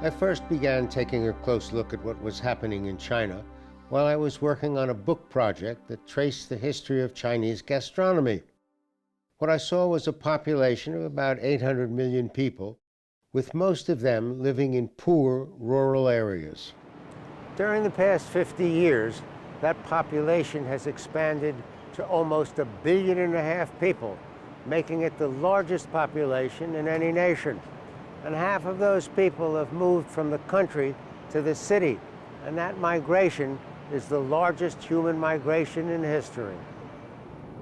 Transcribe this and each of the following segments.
I first began taking a close look at what was happening in China while I was working on a book project that traced the history of Chinese gastronomy. What I saw was a population of about 800 million people, with most of them living in poor rural areas. During the past 50 years, that population has expanded to almost 1.5 billion people, making it the largest population in any nation. And half of those people have moved from the country to the city, and that migration is the largest human migration in history.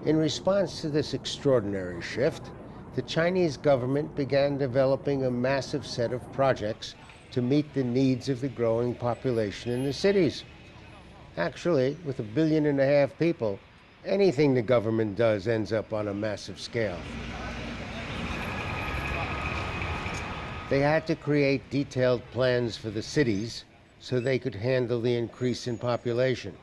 In response to this extraordinary shift, the Chinese government began developing a massive set of projects to meet the needs of the growing population in the cities. Actually, with 1.5 billion people, anything the government does ends up on a massive scale. They had to create detailed plans for the cities so they could handle the increase in population.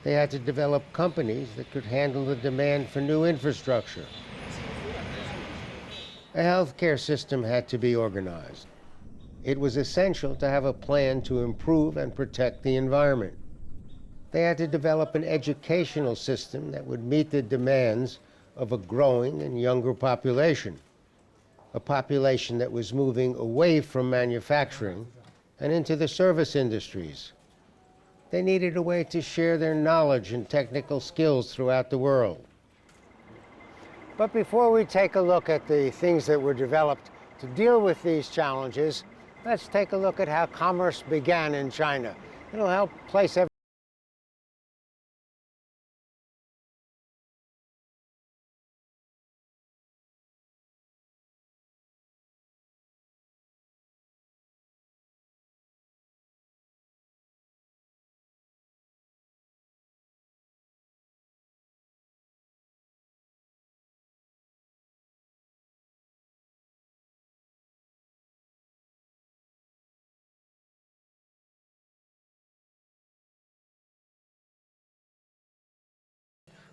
They had to develop companies that could handle the demand for new infrastructure. A healthcare system had to be organized. It was essential to have a plan to improve and protect the environment. They had to develop an educational system that would meet the demands of a growing and younger population, a population that was moving away from manufacturing and into the service industries. They needed a way to share their knowledge and technical skills throughout the world. But before we take a look at the things that were developed to deal with these challenges, let's take a look at how commerce began in China. It'll help place everything.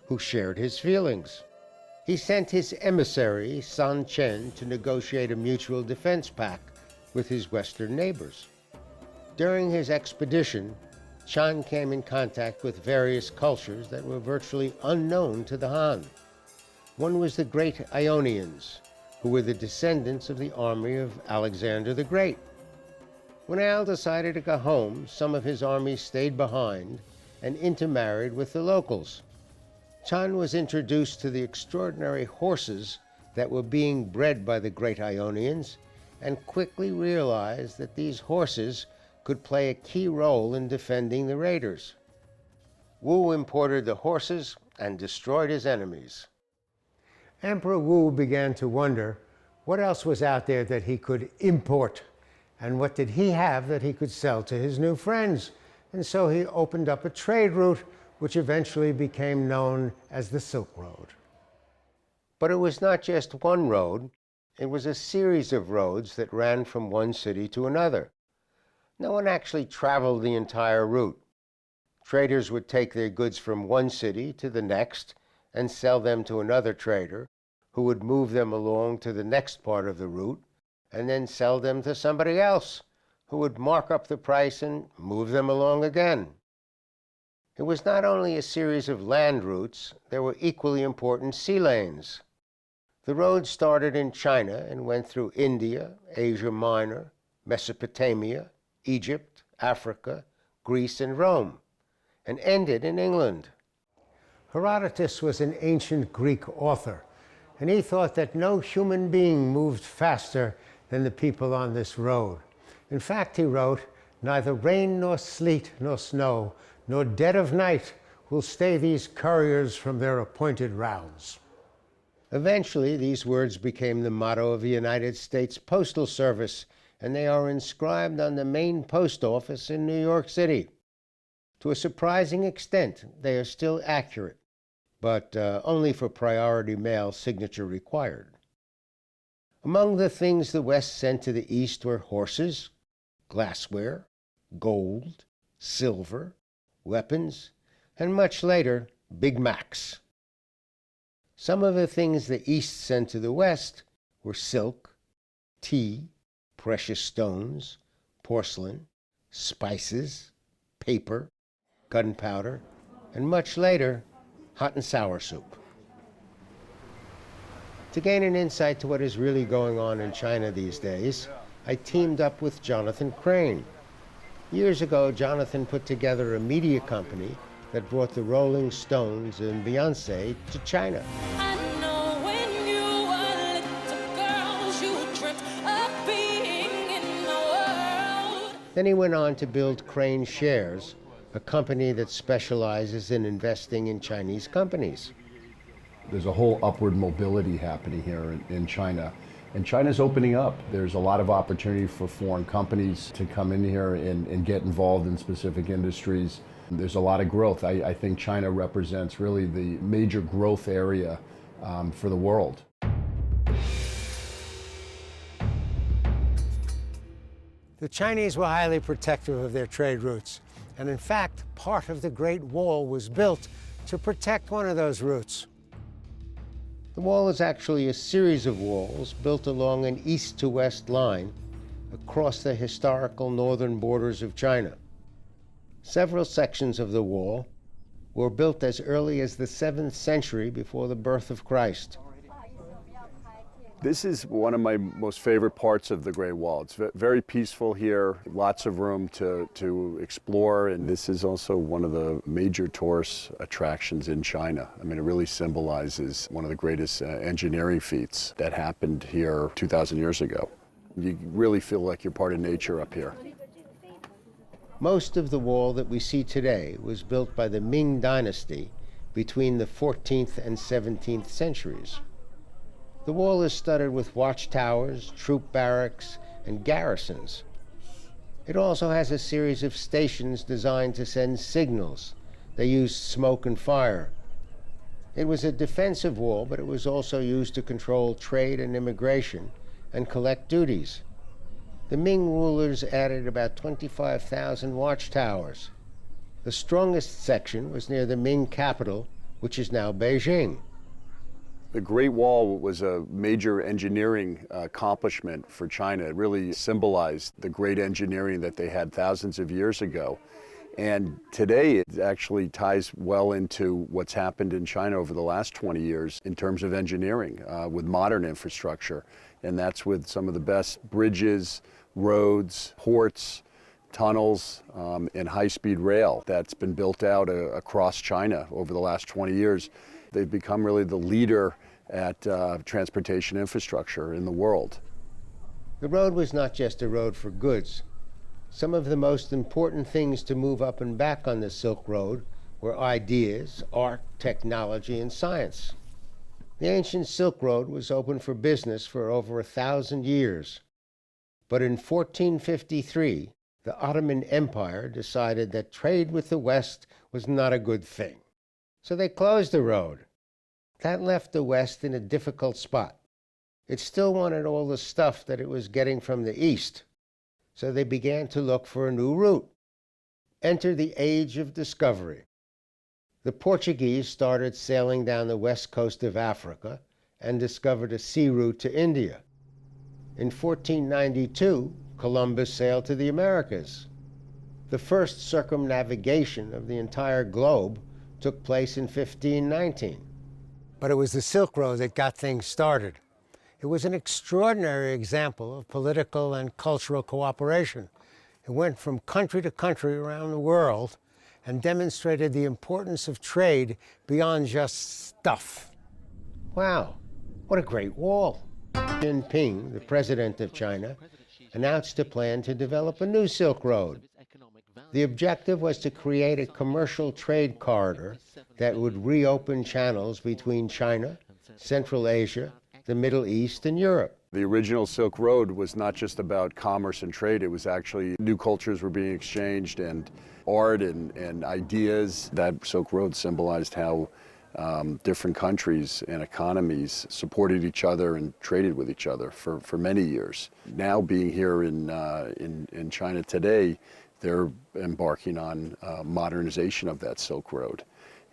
Who shared his feelings. He sent his emissary, Sun Chen, to negotiate a mutual defense pact with his Western neighbors. During his expedition, Chen came in contact with various cultures that were virtually unknown to the Han. One was the Great Ionians, who were the descendants of the army of Alexander the Great. When Al decided to go home, some of his army stayed behind and intermarried with the locals. Chen was introduced to the extraordinary horses that were being bred by the Great Ionians and quickly realized that these horses could play a key role in defending the raiders. Wu imported the horses and destroyed his enemies. Emperor Wu began to wonder what else was out there that he could import, and what did he have that he could sell to his new friends. And so he opened up a trade route which eventually became known as the Silk Road. But it was not just one road, it was a series of roads that ran from one city to another. No one actually traveled the entire route. Traders would take their goods from one city to the next and sell them to another trader, who would move them along to the next part of the route and then sell them to somebody else, who would mark up the price and move them along again. It was not only a series of land routes, there were equally important sea lanes. The road started in China and went through India, Asia Minor, Mesopotamia, Egypt, Africa, Greece, and Rome, and ended in England. Herodotus was an ancient Greek author, and he thought that no human being moved faster than the people on this road. In fact, he wrote, "Neither rain nor sleet nor snow, nor dead of night will stay these couriers from their appointed rounds." Eventually, these words became the motto of the United States Postal Service, and they are inscribed on the main post office in New York City. To a surprising extent, they are still accurate, but only for priority mail signature required. Among the things the West sent to the East were horses, glassware, gold, silver, weapons, and much later, Big Macs. Some of the things the East sent to the West were silk, tea, precious stones, porcelain, spices, paper, gunpowder, and much later, hot and sour soup. To gain an insight to what is really going on in China these days, I teamed up with Jonathan Crane. Years ago, Jonathan put together a media company that brought the Rolling Stones and Beyoncé to China. I know when you were little girls, you dreamt of being in the world. Then he went on to build Crane Shares, a company that specializes in investing in Chinese companies. There's a whole upward mobility happening here in China. And China's opening up. There's a lot of opportunity for foreign companies to come in here and get involved in specific industries. There's a lot of growth. I think China represents really the major growth area for the world. The Chinese were highly protective of their trade routes. And in fact, part of the Great Wall was built to protect one of those routes. The wall is actually a series of walls built along an east-to-west line across the historical northern borders of China. Several sections of the wall were built as early as the 7th century before the birth of Christ. This is one of my most favorite parts of the Great Wall. It's very peaceful here, lots of room to explore, and this is also one of the major tourist attractions in China. I mean, it really symbolizes one of the greatest engineering feats that happened here 2,000 years ago. You really feel like you're part of nature up here. Most of the wall that we see today was built by the Ming Dynasty between the 14th and 17th centuries. The wall is studded with watchtowers, troop barracks, and garrisons. It also has a series of stations designed to send signals. They used smoke and fire. It was a defensive wall, but it was also used to control trade and immigration and collect duties. The Ming rulers added about 25,000 watchtowers. The strongest section was near the Ming capital, which is now Beijing. The Great Wall was a major engineering accomplishment for China. It really symbolized the great engineering that they had thousands of years ago. And today it actually ties well into what's happened in China over the last 20 years in terms of engineering with modern infrastructure. And that's with some of the best bridges, roads, ports, tunnels, and high-speed rail that's been built out across China over the last 20 years. They've become really the leader at transportation infrastructure in the world. The road was not just a road for goods. Some of the most important things to move up and back on the Silk Road were ideas, art, technology, and science. The ancient Silk Road was open for business for over 1,000 years. But in 1453, the Ottoman Empire decided that trade with the West was not a good thing. So they closed the road. That left the West in a difficult spot. It still wanted all the stuff that it was getting from the East. So they began to look for a new route. Enter the Age of Discovery. The Portuguese started sailing down the west coast of Africa and discovered a sea route to India. In 1492, Columbus sailed to the Americas. The first circumnavigation of the entire globe took place in 1519. But it was the Silk Road that got things started. It was an extraordinary example of political and cultural cooperation. It went from country to country around the world and demonstrated the importance of trade beyond just stuff. Wow, what a great wall. Xi Jinping, the president of China, announced a plan to develop a new Silk Road. The objective was to create a commercial trade corridor that would reopen channels between China, Central Asia, the Middle East, and Europe. The original Silk Road was not just about commerce and trade. It was actually new cultures were being exchanged and art and ideas. That Silk Road symbolized how different countries and economies supported each other and traded with each other for many years. Now being here in China today, they're embarking on modernization of that Silk Road.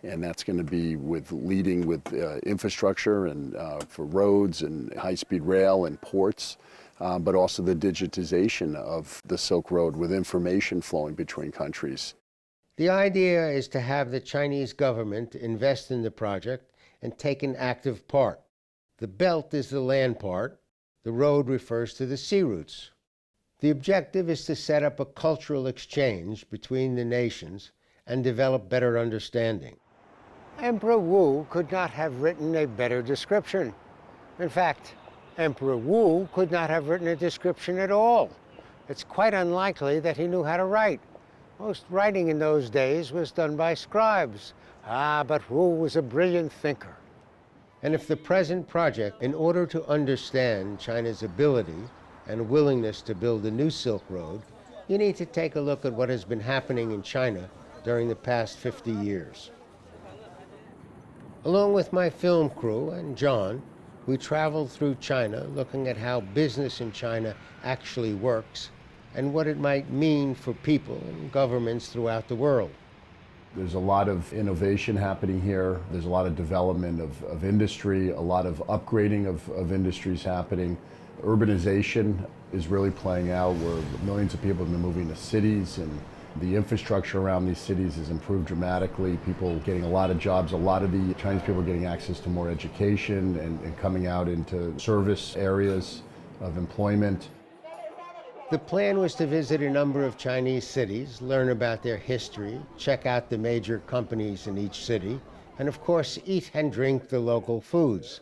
And that's going to be leading with infrastructure and for roads and high-speed rail and ports, but also the digitization of the Silk Road with information flowing between countries. The idea is to have the Chinese government invest in the project and take an active part. The belt is the land part. The road refers to the sea routes. The objective is to set up a cultural exchange between the nations and develop better understanding. Emperor Wu could not have written a better description. In fact, Emperor Wu could not have written a description at all. It's quite unlikely that he knew how to write. Most writing in those days was done by scribes. But Wu was a brilliant thinker. And if the present project, in order to understand China's ability and willingness to build a new Silk Road, you need to take a look at what has been happening in China during the past 50 years. Along with my film crew and John, we traveled through China looking at how business in China actually works and what it might mean for people and governments throughout the world. There's a lot of innovation happening here. There's a lot of development of industry, a lot of upgrading of industries happening. Urbanization is really playing out where millions of people have been moving to cities, and the infrastructure around these cities has improved dramatically. People getting a lot of jobs. A lot of the Chinese people are getting access to more education and coming out into service areas of employment. The plan was to visit a number of Chinese cities, learn about their history, check out the major companies in each city, and of course, eat and drink the local foods.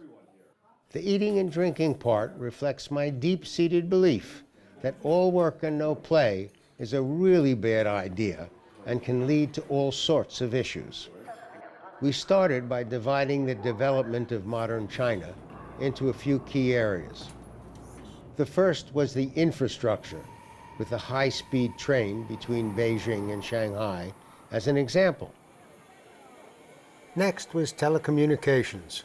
The eating and drinking part reflects my deep-seated belief that all work and no play is a really bad idea and can lead to all sorts of issues. We started by dividing the development of modern China into a few key areas. The first was the infrastructure, with a high-speed train between Beijing and Shanghai as an example. Next was telecommunications.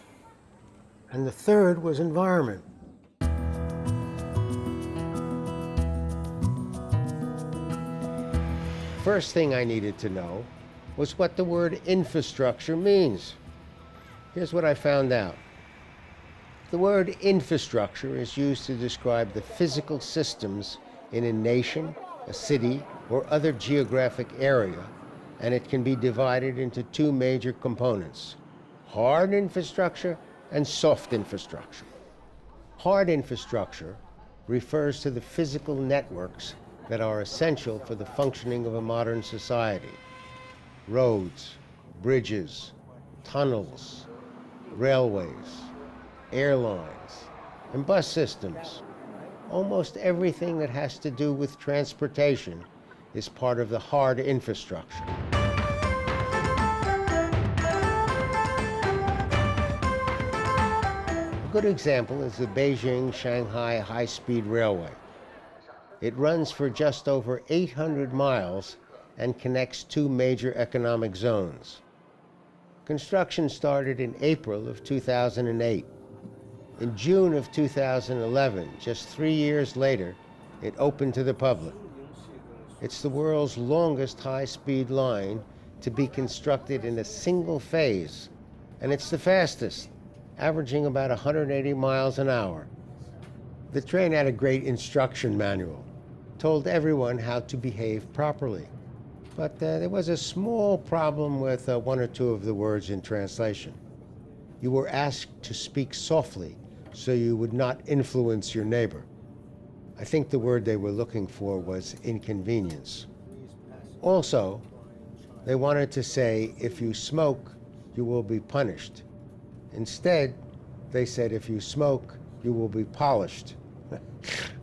And the third was environment. First thing I needed to know was what the word infrastructure means. Here's what I found out. The word infrastructure is used to describe the physical systems in a nation, a city, or other geographic area, and it can be divided into two major components: hard infrastructure and soft infrastructure. Hard infrastructure refers to the physical networks that are essential for the functioning of a modern society. Roads, bridges, tunnels, railways, airlines, and bus systems. Almost everything that has to do with transportation is part of the hard infrastructure. A good example is the Beijing-Shanghai high-speed railway. It runs for just over 800 miles and connects two major economic zones. Construction started in April of 2008. In June of 2011, just 3 years later, it opened to the public. It's the world's longest high-speed line to be constructed in a single phase, and it's the fastest, averaging about 180 miles an hour. The train had a great instruction manual, told everyone how to behave properly. But there was a small problem with one or two of the words in translation. You were asked to speak softly so you would not influence your neighbor. I think the word they were looking for was inconvenience. Also, they wanted to say, if you smoke, you will be punished. Instead, they said, if you smoke, you will be polished.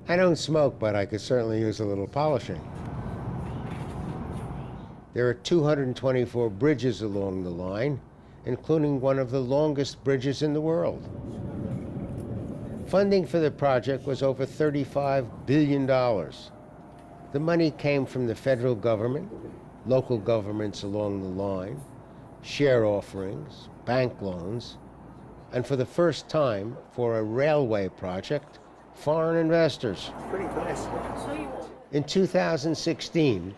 I don't smoke, but I could certainly use a little polishing. There are 224 bridges along the line, including one of the longest bridges in the world. Funding for the project was over $35 billion. The money came from the federal government, local governments along the line, share offerings, bank loans, and for the first time, for a railway project, foreign investors. Pretty nice. In 2016,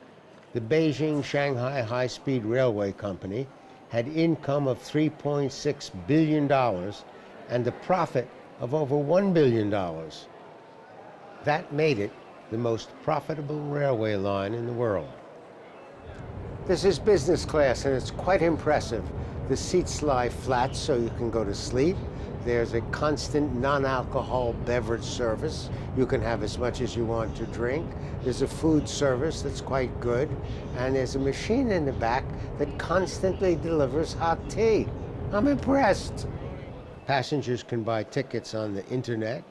the Beijing-Shanghai High-Speed Railway Company had income of $3.6 billion and a profit of over $1 billion. That made it the most profitable railway line in the world. This is business class, and it's quite impressive. The seats lie flat so you can go to sleep. There's a constant non-alcohol beverage service. You can have as much as you want to drink. There's a food service that's quite good. And there's a machine in the back that constantly delivers hot tea. I'm impressed. Passengers can buy tickets on the internet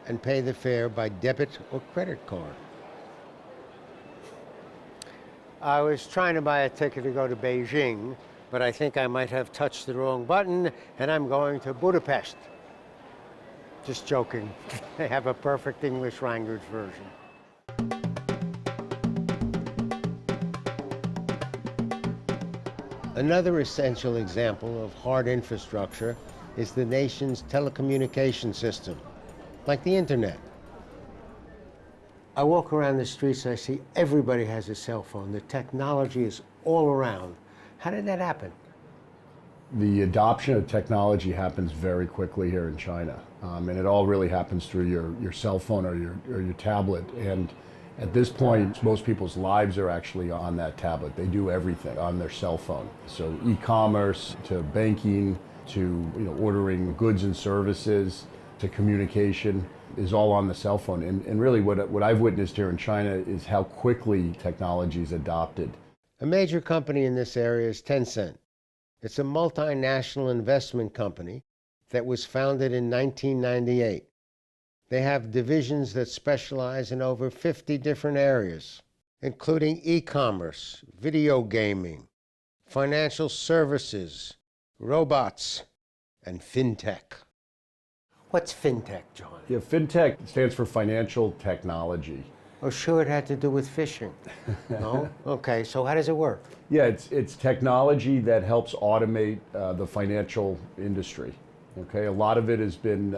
and pay the fare by debit or credit card. I was trying to buy a ticket to go to Beijing, but I think I might have touched the wrong button, and I'm going to Budapest. Just joking. They have a perfect English language version. Another essential example of hard infrastructure is the nation's telecommunication system, like the internet. I walk around the streets, I see everybody has a cell phone. The technology is all around. How did that happen? The adoption of technology happens very quickly here in China, and it all really happens through your cell phone or your tablet. And at this point, most people's lives are actually on that tablet. They do everything on their cell phone. So e-commerce to banking to ordering goods and services to communication is all on the cell phone. And really what I've witnessed here in China is how quickly technology is adopted. A major company in this area is Tencent. It's a multinational investment company that was founded in 1998. They have divisions that specialize in over 50 different areas, including e-commerce, video gaming, financial services, robots, and fintech. What's fintech, John? Yeah, fintech stands for financial technology. Oh, sure, it had to do with fishing. No? Okay, so how does it work? Yeah, it's technology that helps automate the financial industry. Okay, a lot of it has been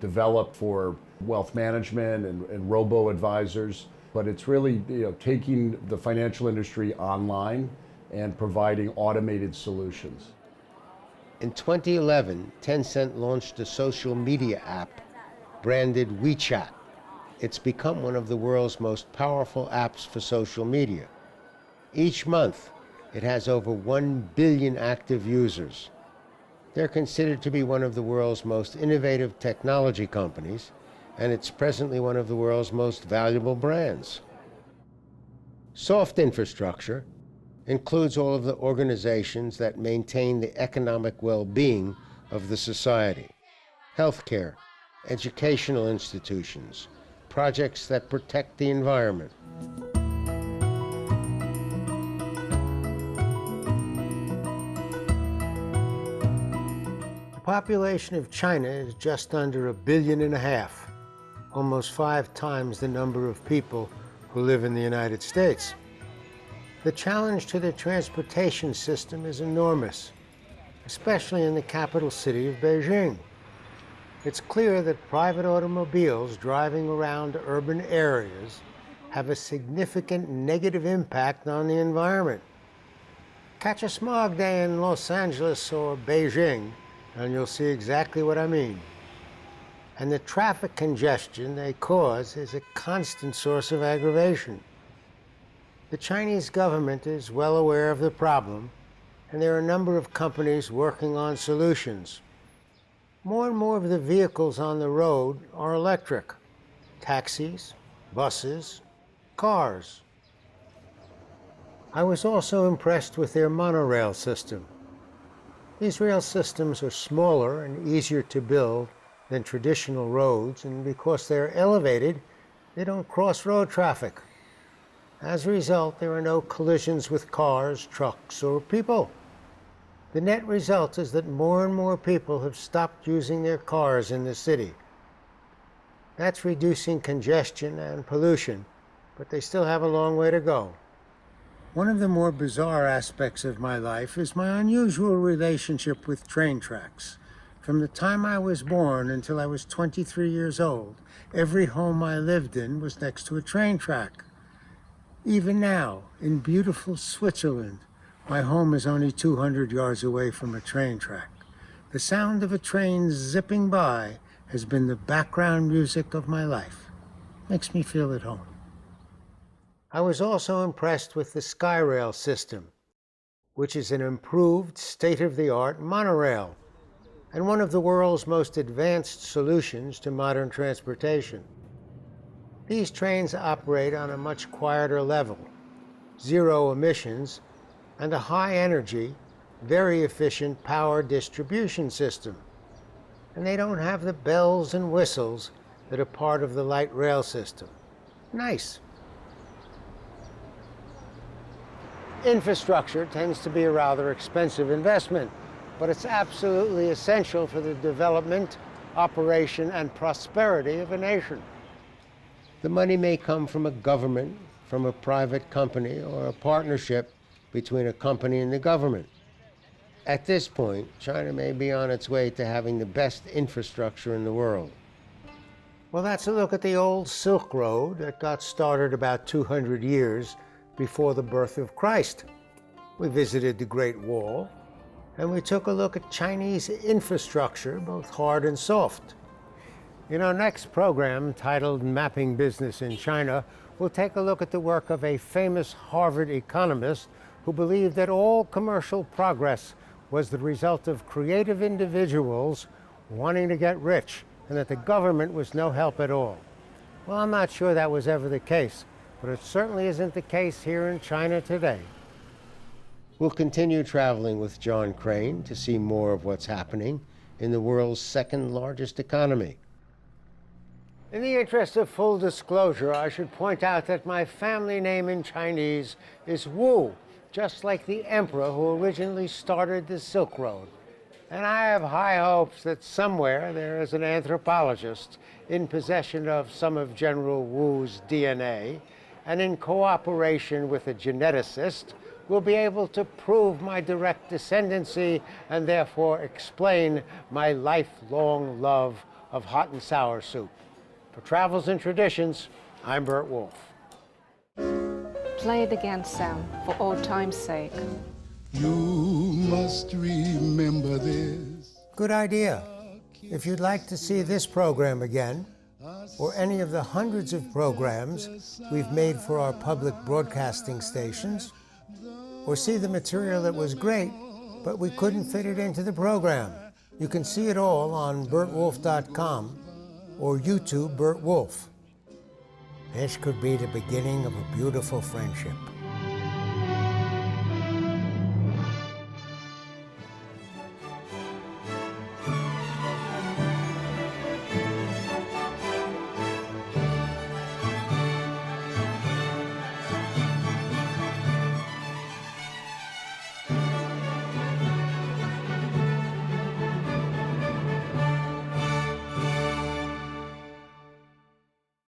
developed for wealth management and robo-advisors, but it's really taking the financial industry online and providing automated solutions. In 2011, Tencent launched a social media app branded WeChat. It's become one of the world's most powerful apps for social media. Each month, it has over 1 billion active users. They're considered to be one of the world's most innovative technology companies, and it's presently one of the world's most valuable brands. Soft infrastructure includes all of the organizations that maintain the economic well-being of the society: healthcare, educational institutions, projects that protect the environment. The population of China is just under 1.5 billion, almost 5 times the number of people who live in the United States. The challenge to the transportation system is enormous, especially in the capital city of Beijing. It's clear that private automobiles driving around urban areas have a significant negative impact on the environment. Catch a smog day in Los Angeles or Beijing, and you'll see exactly what I mean. And the traffic congestion they cause is a constant source of aggravation. The Chinese government is well aware of the problem, and there are a number of companies working on solutions. More and more of the vehicles on the road are electric: taxis, buses, cars. I was also impressed with their monorail system. These rail systems are smaller and easier to build than traditional roads, and because they're elevated, they don't cross road traffic. As a result, there are no collisions with cars, trucks, or people. The net result is that more and more people have stopped using their cars in the city. That's reducing congestion and pollution, but they still have a long way to go. One of the more bizarre aspects of my life is my unusual relationship with train tracks. From the time I was born until I was 23 years old, every home I lived in was next to a train track. Even now, in beautiful Switzerland, My home is only 200 yards away from a train track. The sound of a train zipping by has been the background music of my life. Makes me feel at home. I was also impressed with the SkyRail system, which is an improved, state-of-the-art monorail and one of the world's most advanced solutions to modern transportation. These trains operate on a much quieter level, zero emissions, and a high-energy, very efficient power distribution system. And they don't have the bells and whistles that are part of the light rail system. Nice. Infrastructure tends to be a rather expensive investment, but it's absolutely essential for the development, operation, and prosperity of a nation. The money may come from a government, from a private company, or a partnership between a company and the government. At this point, China may be on its way to having the best infrastructure in the world. Well, that's a look at the old Silk Road that got started about 200 years before the birth of Christ. We visited the Great Wall, and we took a look at Chinese infrastructure, both hard and soft. In our next program, titled Mapping Business in China, we'll take a look at the work of a famous Harvard economist who believed that all commercial progress was the result of creative individuals wanting to get rich, and that the government was no help at all. Well, I'm not sure that was ever the case, but it certainly isn't the case here in China today. We'll continue traveling with John Crane to see more of what's happening in the world's second largest economy. In the interest of full disclosure, I should point out that my family name in Chinese is Wu, just like the emperor who originally started the Silk Road. And I have high hopes that somewhere there is an anthropologist in possession of some of General Wu's DNA, and in cooperation with a geneticist, will be able to prove my direct descendancy and therefore explain my lifelong love of hot and sour soup. For Travels and Traditions, I'm Burt Wolfe. Play it again, Sam, for old time's sake. You must remember this. Good idea. If you'd like to see this program again, or any of the hundreds of programs we've made for our public broadcasting stations, or see the material that was great, but we couldn't fit it into the program, you can see it all on BurtWolfe.com or YouTube Burt Wolfe. This could be the beginning of a beautiful friendship.